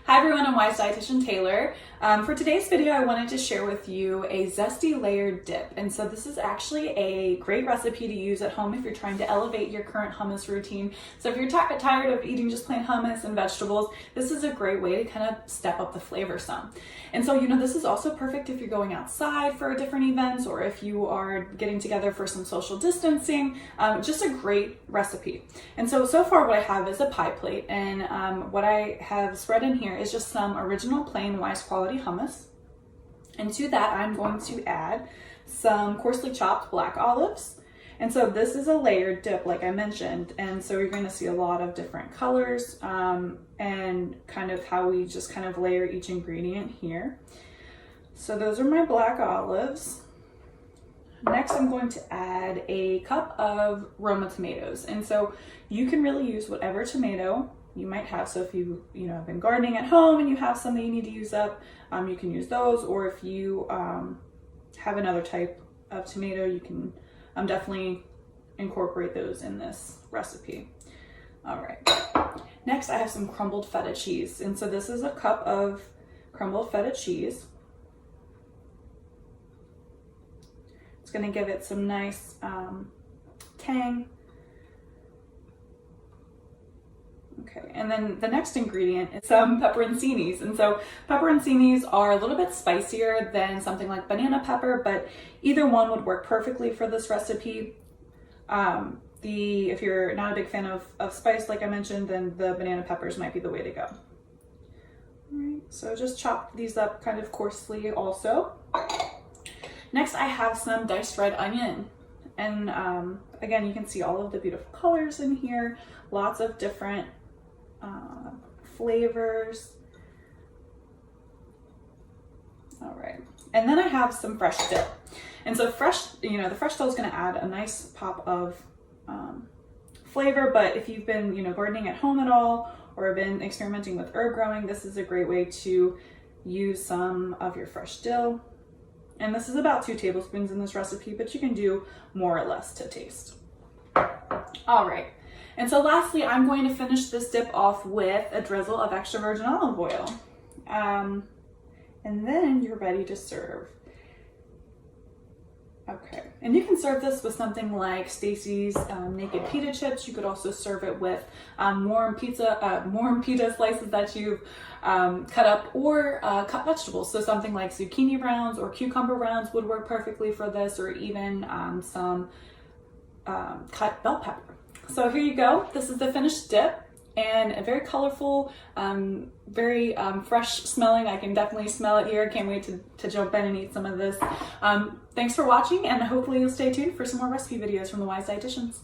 Hi everyone, I'm Weis Dietitian Taylor. For today's video, I wanted to share with you a zesty layered dip. And so this is actually a great recipe to use at home if you're trying to elevate your current hummus routine. So if you're tired of eating just plain hummus and vegetables, this is a great way to kind of step up the flavor some. And so, this is also perfect if you're going outside for different events or if you are getting together for some social distancing. Just a great recipe. And so far what I have is a pie plate, and what I have spread in here is just some original plain Weis quality hummus. And to that, I'm going to add some coarsely chopped black olives. And so this is a layered dip, like I mentioned. And so you're going to see a lot of different colors and kind of how we just kind of layer each ingredient here. So those are my black olives. Next, I'm going to add a cup of Roma tomatoes. And so you can really use whatever tomato you might have. So if you have been gardening at home and you have some that you need to use up, you can use those. Or if you have another type of tomato, you can definitely incorporate those in this recipe. All right. Next, I have some crumbled feta cheese. And so this is a cup of crumbled feta cheese. It's going to give it some nice tang. Okay, and then the next ingredient is some pepperoncinis. And so pepperoncinis are a little bit spicier than something like banana pepper, but either one would work perfectly for this recipe. If you're not a big fan of spice, like I mentioned, then the banana peppers might be the way to go. All right, so just chop these up kind of coarsely also. Next, I have some diced red onion. And again, you can see all of the beautiful colors in here, lots of different flavors. All right, and then I have some fresh dill. And so the fresh dill is going to add a nice pop of flavor. But if you've been gardening at home at all or been experimenting with herb growing, this is a great way to use some of your fresh dill. And this is about 2 tablespoons in this recipe, but you can do more or less to taste. All right. And so lastly, I'm going to finish this dip off with a drizzle of extra virgin olive oil. And then you're ready to serve. Okay. And you can serve this with something like Stacy's naked pita chips. You could also serve it with warm pita slices that you've cut up, or cut vegetables. So something like zucchini rounds or cucumber rounds would work perfectly for this, or even some cut bell pepper. So here you go. This is the finished dip, and a very colorful, very fresh smelling. I can definitely smell it here. Can't wait to jump in and eat some of this. Thanks for watching, and hopefully you'll stay tuned for some more recipe videos from the Weis Dietitians.